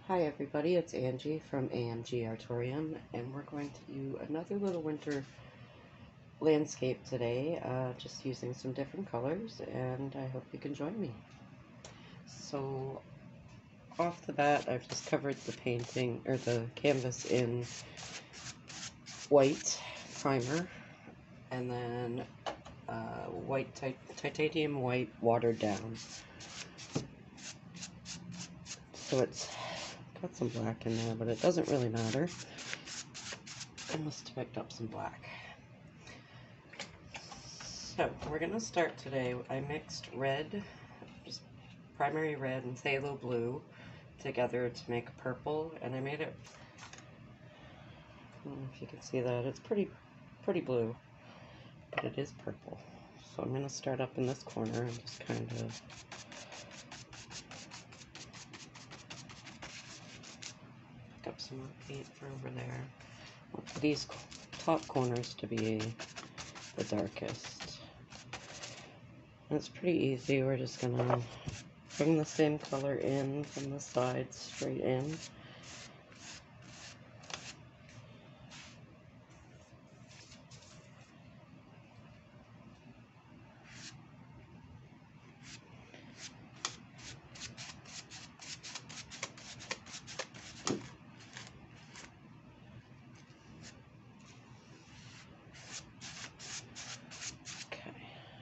Hi everybody, it's Angie from AMGartorium, and we're going to do another little winter landscape today, just using some different colors, and I hope you can join me. So, off the bat, I've just covered the painting, or the canvas in white primer, and then white titanium white watered down. So it's got some black in there, but it doesn't really matter. I must have picked up some black. So we're going to start today. I mixed red, just primary red and phthalo blue together to make a purple, and I made it, I don't know if you can see that, it's pretty blue, but it is purple. So I'm going to start up in this corner and just kind of pick up some more paint for over there. I'll put these top corners to be the darkest. And it's pretty easy. We're just gonna bring the same color in from the sides straight in.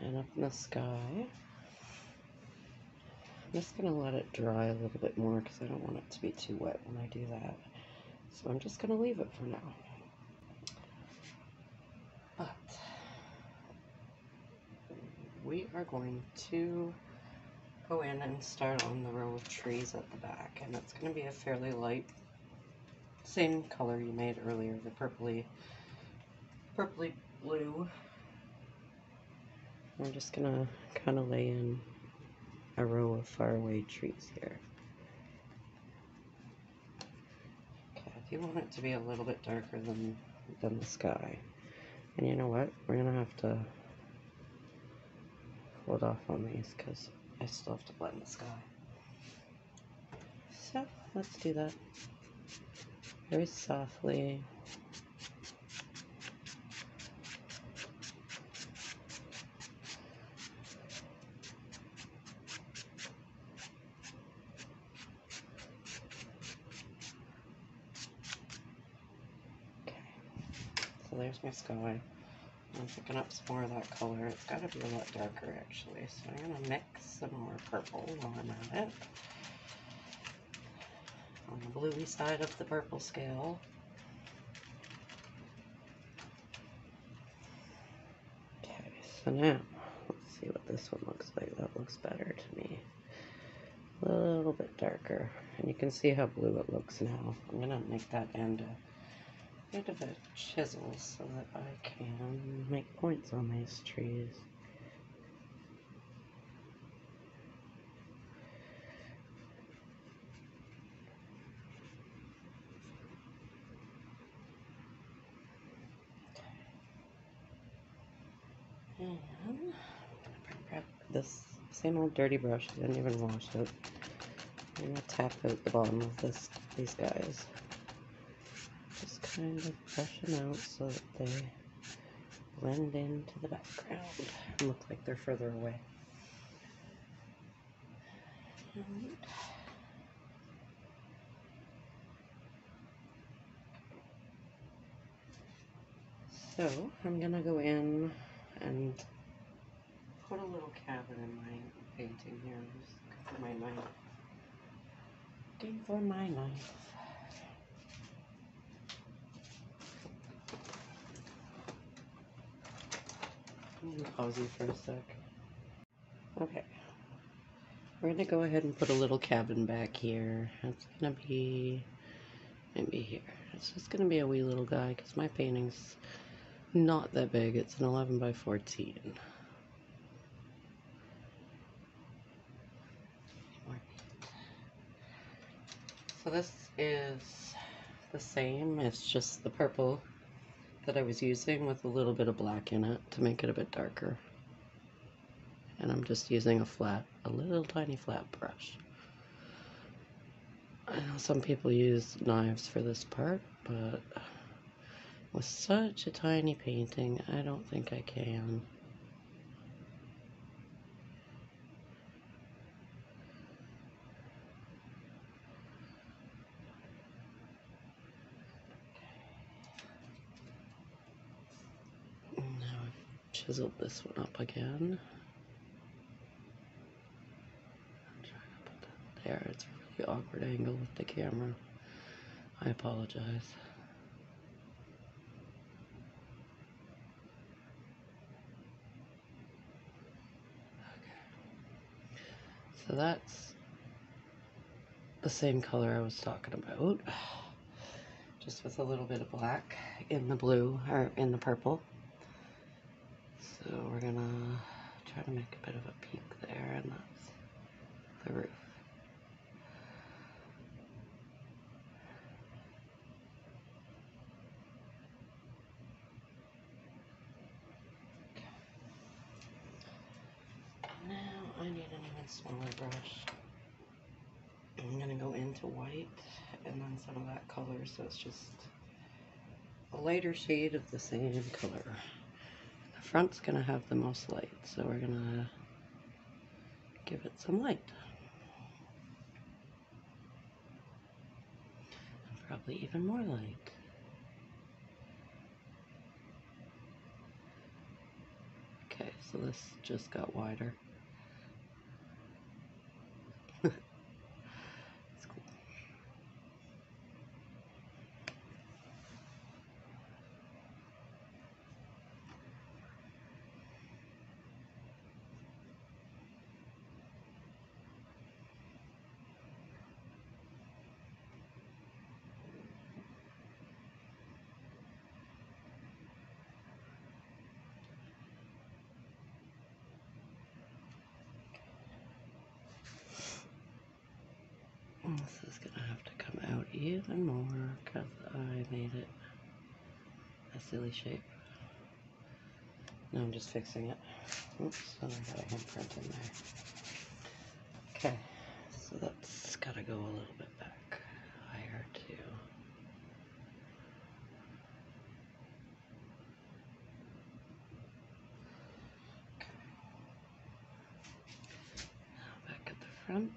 And up in the sky, I'm just going to let it dry a little bit more because I don't want it to be too wet when I do that. So I'm just going to leave it for now. But we are going to go in and start on the row of trees at the back. And it's going to be a fairly light, same color you made earlier, the purpley blue. I'm just gonna kind of lay in a row of faraway trees here. Okay, if you want it to be a little bit darker than the sky, and you know what, we're gonna have to hold off on these because I still have to blend the sky. So let's do that very softly. So there's my sky. I'm picking up some more of that color. It's got to be a lot darker actually. So I'm going to mix some more purple while I'm at it. On the bluey side of the purple scale. Okay, so now let's see what this one looks like. That looks better to me. A little bit darker. And you can see how blue it looks now. I'm going to make that end a bit of a chisel so that I can make points on these trees. And I'm going to grab this same old dirty brush. I didn't even wash it. I'm going to tap out the bottom of these guys. Just kind of brush them out so that they blend into the background and look like they're further away. So I'm gonna go in and put a little cabin in my painting here. I'm just looking for my knife. Looking for my knife. I'm gonna pause you for a sec. Okay. We're gonna go ahead and put a little cabin back here. It's gonna be maybe here. It's just gonna be a wee little guy because my painting's not that big. It's an 11 by 14. So this is the same. It's just the purple that I was using with a little bit of black in it to make it a bit darker. And I'm just using a little tiny flat brush. I know some people use knives for this part, but with such a tiny painting, I don't think I can. Now I've chiseled this one up again. I'm trying to put that there. It's a really awkward angle with the camera. I apologize. Okay. So that's the same color I was talking about, just with a little bit of black in the blue, or in the purple. So we're gonna try to make a bit of a peak there, and that's the roof. Now I need an even smaller brush. I'm gonna go into white and then some of that color, so it's just a lighter shade of the same color. The front's gonna have the most light, so we're gonna give it some light. And probably even more light. Okay, so this just got wider. It's cool. This is gonna have to come out even more because I made it a silly shape. Now I'm just fixing it. Oops, and I got a handprint in there. Okay, so that's gotta go a little bit back higher too. Okay. Now back at the front.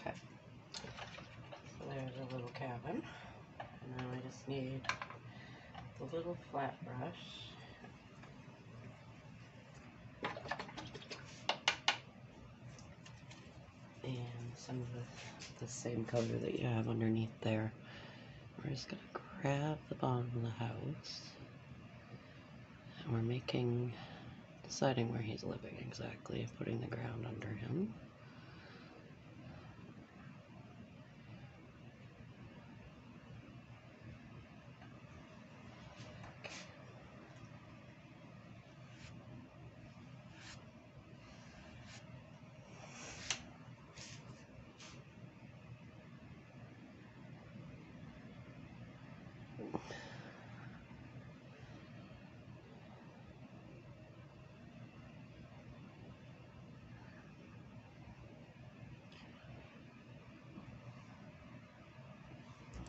Okay, so there's a little cabin, and now I just need the little flat brush and some of the same color that you have underneath there. We're just gonna grab the bottom of the house, and we're deciding where he's living exactly, putting the ground under him.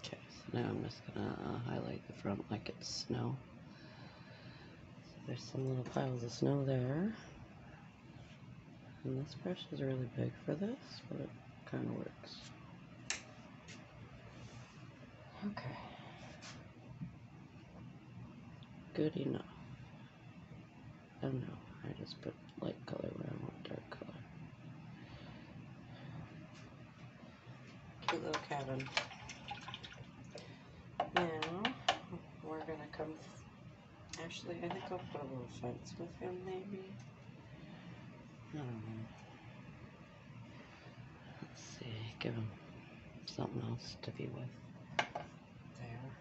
Okay, so now I'm just gonna highlight the front like it's snow. So there's some little piles of snow there. And this brush is really big for this, but it kind of works. Okay. Good enough. Oh no, I just put light color where I want dark color. Cute little cabin. Now, we're gonna come, actually I think I'll put a little fence with him maybe. I don't know. Let's see, give him something else to be with. There.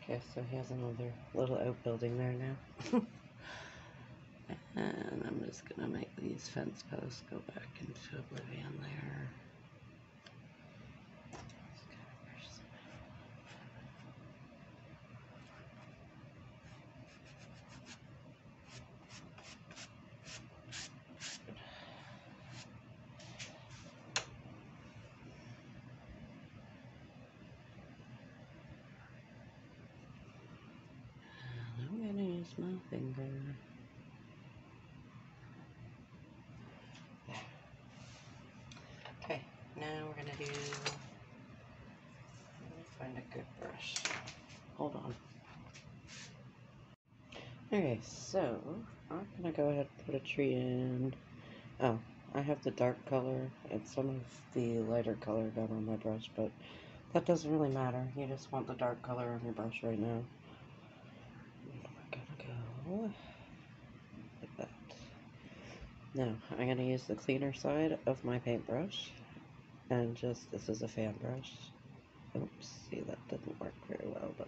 Okay, so he has another little outbuilding there now. And I'm just gonna make these fence posts go back into oblivion there. And I'm gonna use my finger. Okay, now we're gonna do, let me find a good brush. Hold on. Okay, so I'm gonna go ahead and put a tree in. Oh, I have the dark color and some of the lighter color down on my brush, but that doesn't really matter. You just want the dark color on your brush right now. We're gonna go like that. Now, I'm gonna use the cleaner side of my paintbrush, and just, this is a fan brush. Oops, see, that didn't work very well, but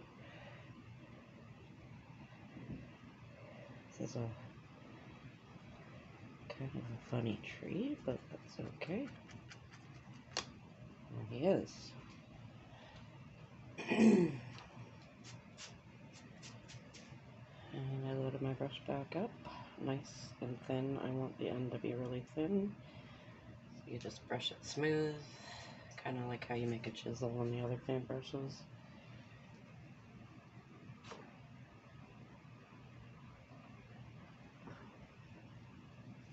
this is a kind of a funny tree, but that's okay. There he is. And I loaded my brush back up, nice and thin. I want the end to be really thin. So you just brush it smooth, kind of like how you make a chisel on the other paintbrushes.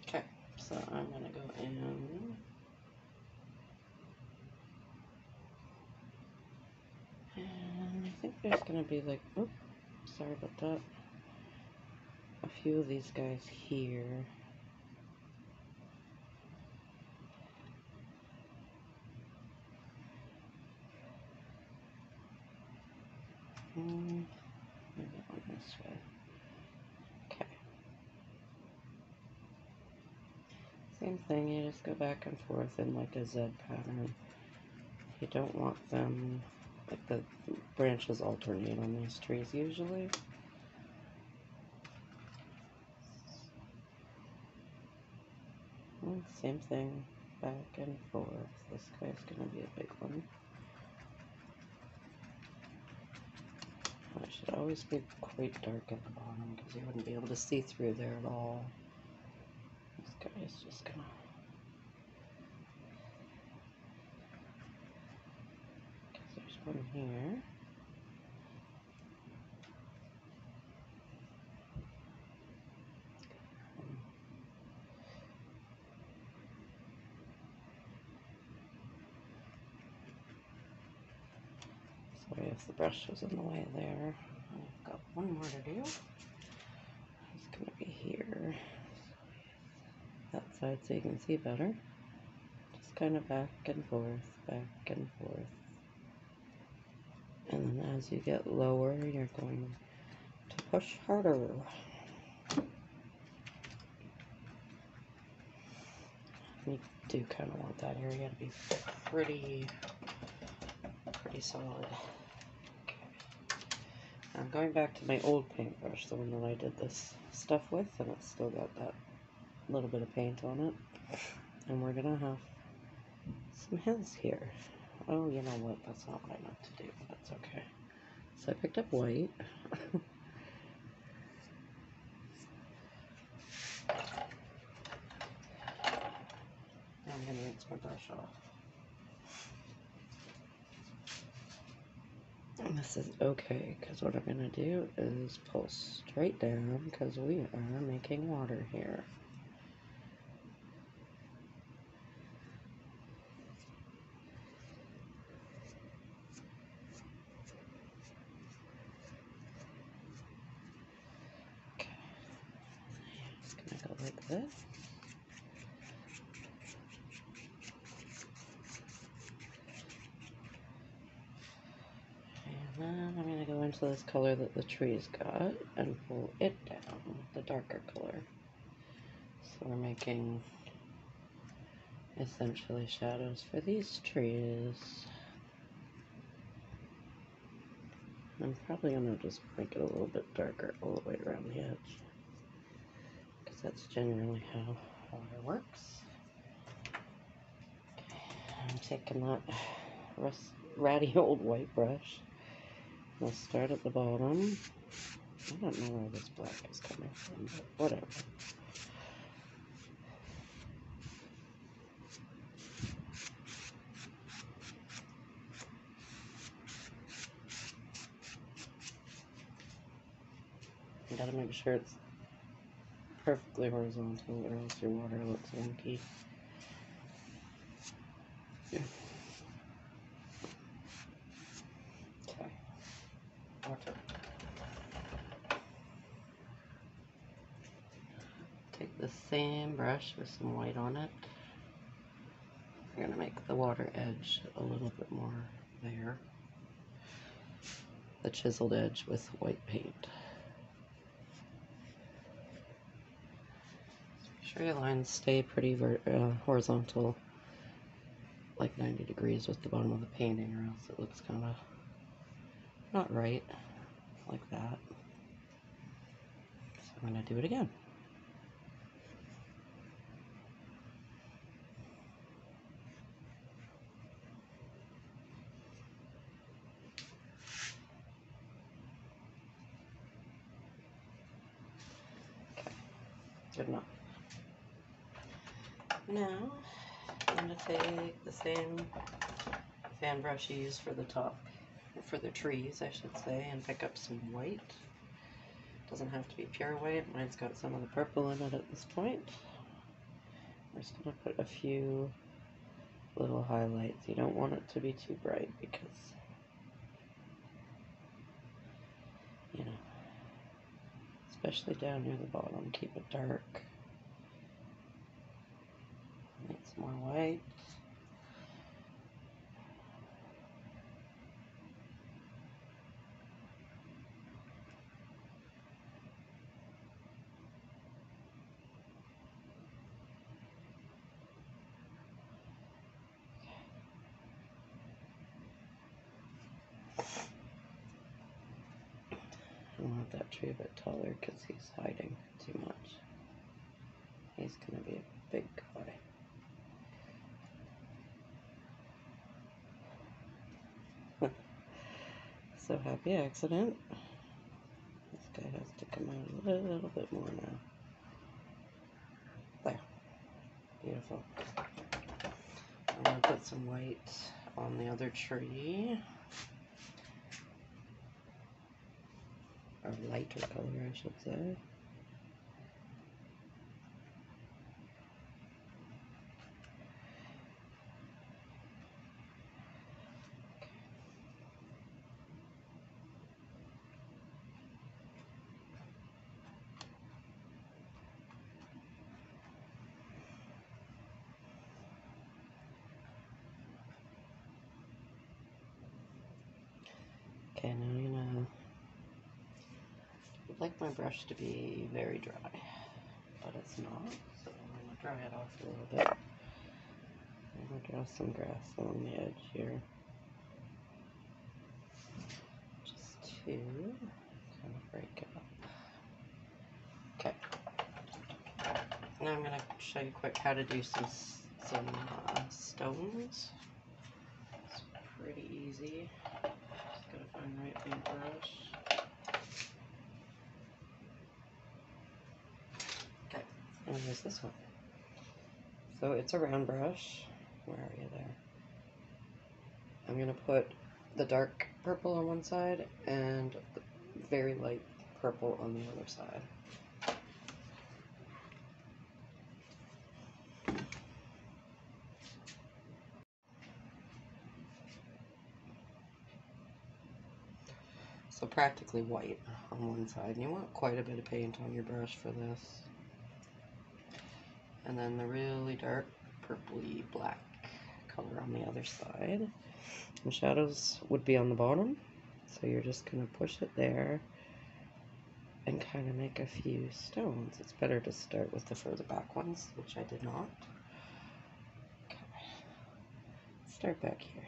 Okay, so I'm gonna go in. And I think there's gonna be like, oops, sorry about that. A few of these guys here. Maybe on this way. Okay. Same thing, you just go back and forth in like a Z pattern. You don't want them, like the branches alternate on these trees usually. And same thing, back and forth. This guy's gonna be a big one. I should always be quite dark at the bottom because you wouldn't be able to see through there at all. This guy is just gonna... There's one here. Sorry if the brush was in the way there. I've got one more to do. It's gonna be here. That side so you can see better. Just kind of back and forth, back and forth. And then as you get lower, you're going to push harder. You do kind of want that area to be pretty solid. Okay. I'm going back to my old paintbrush, the one that I did this stuff with, and it's still got that little bit of paint on it. And we're gonna have some hills here. Oh, you know what? That's not what I meant to do, but that's okay. So I picked up white. I'm gonna rinse my brush off. And this is okay, because what I'm gonna do is pull straight down, because we are making water here. Okay, just gonna go like this. And then I'm gonna go into this color that the tree's got and pull it down, the darker color. So we're making essentially shadows for these trees. I'm probably going to just make it a little bit darker all the way around the edge, because that's generally how water works. Okay, I'm taking that ratty old white brush. I'll start at the bottom. I don't know where this black is coming from, but whatever. You gotta make sure it's perfectly horizontal, or else your water looks wonky. Yeah. Okay. Water. Take the same brush with some white on it. We're gonna make the water edge a little bit more there. The chiseled edge with white paint. Make sure your lines stay pretty horizontal, like 90 degrees with the bottom of the painting, or else it looks kind of not right, like that. So I'm going to do it again. Okay, good enough. Now, I'm going to take the same fan brush you use for the top, for the trees, I should say, and pick up some white. Doesn't have to be pure white. Mine's got some of the purple in it at this point. I'm just going to put a few little highlights. You don't want it to be too bright because, you know, especially down near the bottom, keep it dark. Make some more white. I want that tree a bit taller because he's hiding too much. He's going to be a big guy. So happy accident. This guy has to come out a little bit more now. There. Beautiful. I'm going to put some white on the other tree. Or lighter color, I should say. Okay, now I'm gonna, I'd like my brush to be very dry, but it's not, so I'm gonna dry it off a little bit. I'm gonna draw some grass along the edge here. Just to kind of break it up. Okay. Now I'm gonna show you quick how to do some stones. It's pretty easy. Just gotta find the right paintbrush. Okay, I'm gonna use this one. So it's a round brush. Where are you there? I'm gonna put the dark purple on one side and the very light purple on the other side. So practically white on one side. And you want quite a bit of paint on your brush for this. And then the really dark purpley black color on the other side. And shadows would be on the bottom. So you're just going to push it there and kind of make a few stones. It's better to start with the further back ones, which I did not. Okay. Start back here.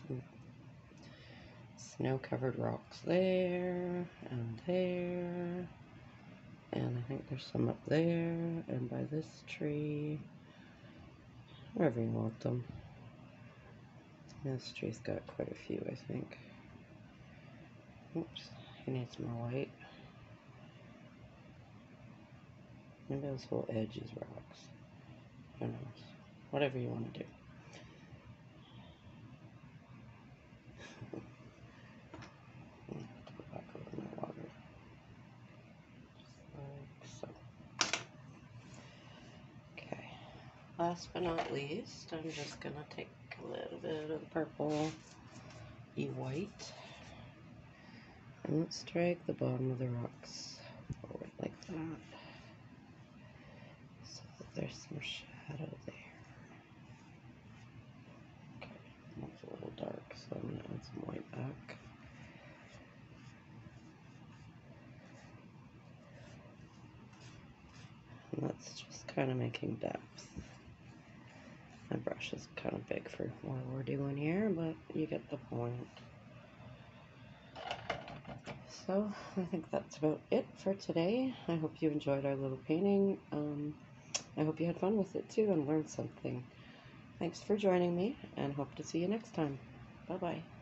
Some snow-covered rocks there, and there, and I think there's some up there, and by this tree, wherever you want them. This tree's got quite a few, I think. Oops, he needs more white. Maybe this whole edge is rocks. Who knows? Whatever you want to do. Put back a little more water. Just like so. Okay. Last but not least, I'm just going to take a little bit of the purple white. And let's drag the bottom of the rocks forward like that. So that there's some shadow there. Okay, that's a little dark, so I'm going to add some white back. And that's just kind of making depth. My brush is kind of big for what we're doing here, but you get the point. So I think that's about it for today. I hope you enjoyed our little painting. I hope you had fun with it too and learned something. Thanks for joining me, and hope to see you next time. Bye-bye.